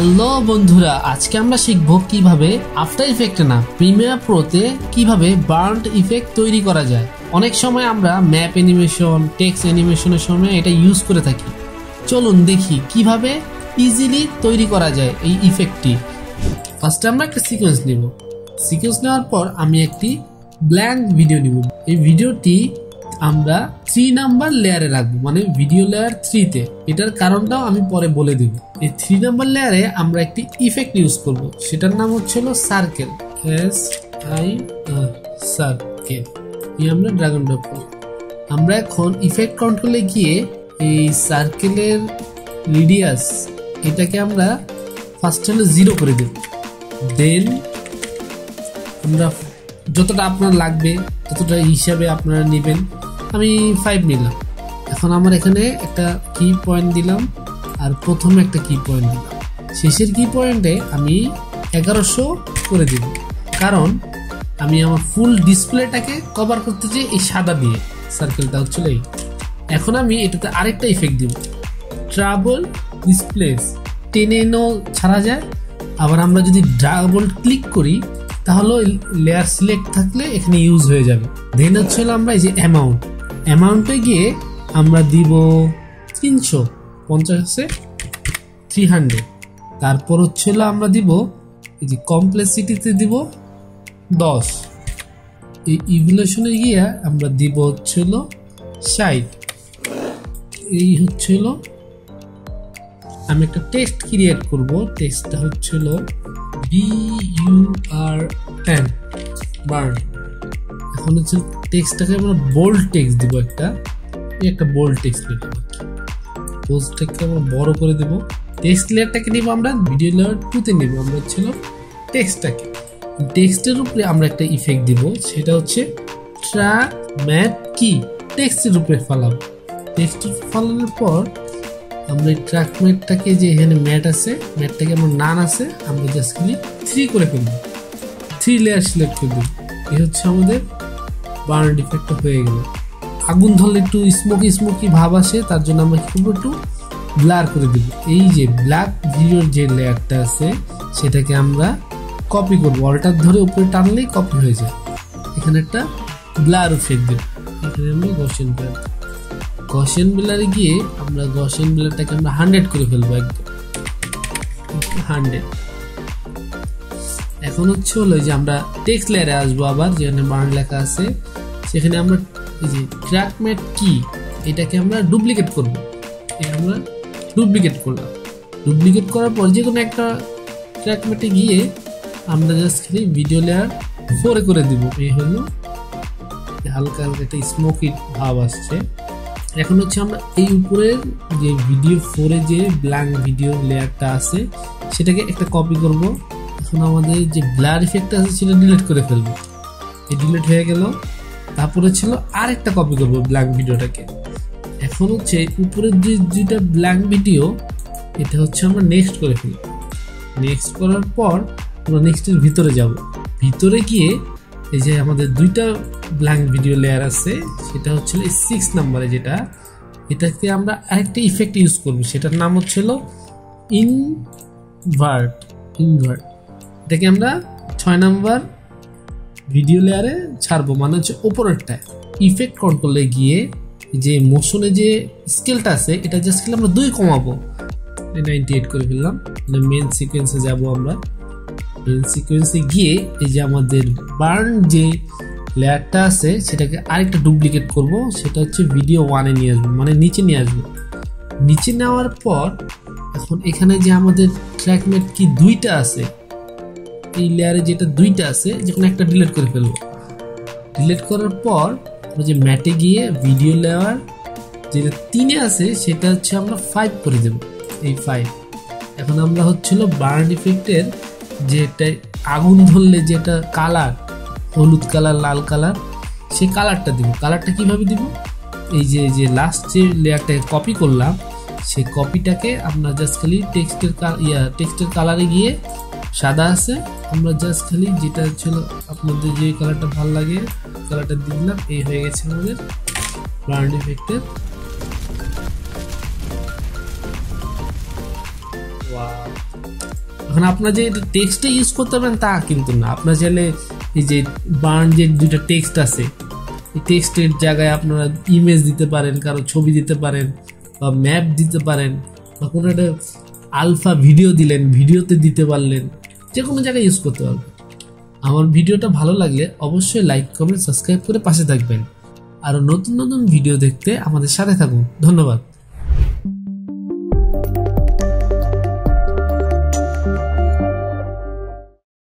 Hello বন্ধুরা, আজকে আমরা শিখব কিভাবে আফটার ইফেক্টে না প্রিমিয়ার প্রোতে কিভাবে বার্নড ইফেক্ট তৈরি করা যায়। অনেক সময় আমরা ম্যাপ অ্যানিমেশন, টেক্সট অ্যানিমেশনের সময় এটা ইউজ করে থাকি। চলুন দেখি কিভাবে ইজিলি তৈরি করা যায় এই ইফেক্টটি। ফার্স্টে আমরা একটা সিকোয়েন্স নিব। সিকোয়েন্স নেওয়ার পর আমি একটি ব্ল্যাঙ্ক ভিডিও নিব। এই ভিডিওটি আমরা 3 নাম্বার লেয়ারে রাখবো, মানে ভিডিও লেয়ার 3-তে। এটার কারণটাও আমি পরে বলে দেব। এই 3 নাম্বার লেয়ারে আমরা একটি ইফেক্ট ইউজ করব, সেটার নাম হচ্ছিল সার্কেল, সার্কেল। আমরা ড্র্যাগ এন্ড ড্রপ করব। আমরা এখন ইফেক্ট কন্ট্রোলে গিয়ে এই সার্কেলের রেডিয়াস এটাকে আমরা ফার্স্ট হলে 0 করে দেব। দেন আমরা যতটা আপনার লাগবে ততটা হিসাবে আপনারা নেবেন। আমি 5 নিলাম। এখন আমার এখানে একটা কি পয়েন্ট দিলাম আর প্রথমে একটা কি পয়েন্ট দিলাম। শেষের কি পয়েন্টে আমি 1100 করে দিব, কারণ আমি আমার ফুল ডিসপ্লেটাকে কভার করতে চাই এই সাদা দিয়ে। সার্কেলটা হচ্ছিল এই। এখন আমি এটাতে আরেকটা ইফেক্ট দিব, ট্রাবল ডিসপ্লেস। টেনে এনেও ছাড়া যায়, আবার আমরা যদি ডাবল ক্লিক করি তাহলে লেয়ার সিলেক্ট থাকলে এখানে ইউজ হয়ে যাবে। দেন হচ্ছিল আমরা এই যে অ্যামাউন্টে গিয়ে আমরা দিব 350 300। তারপর হচ্ছিল আমরা দিব এই যে কমপ্লেক্সিটিতে দিব 10। এই ইভলিউশনে গিয়ে আমরা দিব হচ্ছিল 60। এই হচ্ছিল আমি একটা টেক্সট ক্রিয়েট করব। টেক্সটটা হচ্ছিল BURN বার্ন। এখন হচ্ছে টেক্সটটাকে আমরা বোল্ড টেক্সট দিব, একটা বোল্ড টেক্সট লিখব। পোস্টটাকে আমরা বড় করে দেব। টেক্সট লেয়ারটাকে নিব আমরা ভিডিও লেয়ার 2-তে নিব। আমরা হচ্ছিল টেক্সটটাকে, টেক্সটের উপরে আমরা একটা ইফেক্ট দিব, সেটা হচ্ছে ট্র্যাক ম্যাট কি টেক্সটের উপরে ফালাবো। টেক্সটের ফালানোর পর আমরা এই ট্র্যাক ম্যাটটাকে, যে এখানে ম্যাট আছে, ম্যাটটাকে আমার নান আছে, আমরা জাস্ট খালি 3 করে ফেলবো। 3 লেয়ার সিলেক্ট করব। এই হচ্ছে আমাদের বার্ন ইফেক্টটা হয়ে গেল। আগুন ধরলে একটু স্মোকি ভাব আসে, তার জন্য আমরা কি করবো, একটু ব্লার করে দেব। এই যে ব্ল্যাক ভিডিওর যে লেয়ারটা আছে সেটাকে আমরা কপি করবো। অল্টার ধরে উপরে টানলেই কপি হয়ে যায়। এখানে একটা ব্লার ইফেক্ট দেব। এখানে আমরা গসিয়ান ব্লারে গিয়ে আমরা গসিয়ান ব্লারটাকে আমরা 100 করে ফেলবো, একদম 100। এখন হচ্ছে হলো যে আমরা টেক্সট লেয়ারে আসবো, আবার যেখানে বার্ন লেখা আছে সেখানে আমরা এই যে ট্র্যাক ম্যাট কি এটাকে আমরা ডুপ্লিকেট করব। আমরা ডুপ্লিকেট করলাম। ডুপ্লিকেট করার পর যে কোনো একটা ট্র্যাক ম্যাটে গিয়ে আমরা জাস্ট খালি ভিডিও লেয়ার 4-এ করে দিব। এই হলো হালকা একটা স্মোকি ভাব আসছে। এখন হচ্ছে আমরা এই উপরের যে ভিডিও 4-এ যে ব্ল্যাঙ্ক ভিডিও লেয়ারটা আছে সেটাকে একটা কপি করব। এখন আমাদের যে ব্লার ইফেক্ট আছে সেটা ডিলিট করে ফেলবো। এই ডিলিট হয়ে গেল। তারপরে ছিল আরেকটা কপি করব ব্ল্যাঙ্ক ভিডিওটাকে। এখন হচ্ছে উপরের যে যেটা ব্ল্যাঙ্ক ভিডিও এটা হচ্ছে আমরা নেক্সট করে ফেলবো। নেক্সট করার পর আমরা নেক্সটের ভিতরে যাব। ভিতরে গিয়ে এই যে আমাদের 2টা ব্ল্যাঙ্ক ভিডিও লেয়ার আছে, সেটা হচ্ছে 6 নাম্বারে যেটা, এটাকে আমরা আরেকটা ইফেক্ট ইউজ করব, সেটার নাম হচ্ছিল ইনভার্ট। এটাকে আমরা 6 নাম্বার ভিডিও লেয়ারে ছাড়বো, মানে হচ্ছে উপরেরটায়। ইফেক্ট কন্ট্রোলে গিয়ে যে মোশনে যে স্কেলটা আছে এটা জাস্ট আমরা 2 কমাবো, 98 করে ফেললাম। মেন সিকোয়েন্সে যাব। আমরা মেন সিকোয়েন্সে গিয়ে এই যে আমাদের বার্ন যে লেয়ারটা আছে সেটাকে আরেকটা ডুপ্লিকেট করব, সেটা হচ্ছে ভিডিও 1-এ নিয়ে আসবো, মানে নিচে নিয়ে আসবো। নিচে নেওয়ার পর এখন এখানে যে আমাদের ট্র্যাক ম্যাট কি 2টা আছে, এই লেয়ারে যেটা 2টা আছে, যেখানে একটা ডিলিট করে ফেলবো। ডিলিট করার পর আমরা যে ম্যাটে গিয়ে ভিডিও লেয়ার যেটা 3-এ আছে সেটা হচ্ছে আমরা 5 করে দেব। এই 5। এখন আমরা হচ্ছিল বার্ন ইফেক্টের যেটা আগুন ধরলে যেটা কালার, হলুদ কালার, লাল কালার, সেই কালারটা দিব। কালারটা কিভাবে দিব, এই যে লাস্ট যে লেয়ারটাকে কপি করলাম সেই কপিটাকে আমরা জাস্ট খালি টেক্সটের কালারে গিয়ে সাদা আছে, আমরা জাস্ট খালি যেটা ছিল আপনাদের যে কালারটা ভালো লাগে কালারটা দিলাম। এই হয়ে গেছে আমাদের বার্ন ইফেক্টের। Wow. এখন আপনার যে টেক্সটে ইউজ করতে পারবেন তা কিন্তু না, আপনার চাইলে এই যে বার্ন যে দুইটা টেক্সট আছে এই টেক্সটের জায়গায় আপনারা ইমেজ দিতে পারেন, কারো ছবি দিতে পারেন বা ম্যাপ দিতে পারেন বা কোনো একটা আলফা ভিডিও দিলেন, ভিডিওতে দিতে পারলেন, যে কোনো জায়গায় ইউজ করতে পারবেন। আমার ভিডিওটা ভালো লাগলে অবশ্যই লাইক কমেন্ট সাবস্ক্রাইব করে পাশে থাকবেন। আর নতুন নতুন ভিডিও দেখতে আমাদের সাথে থাকুন। ধন্যবাদ।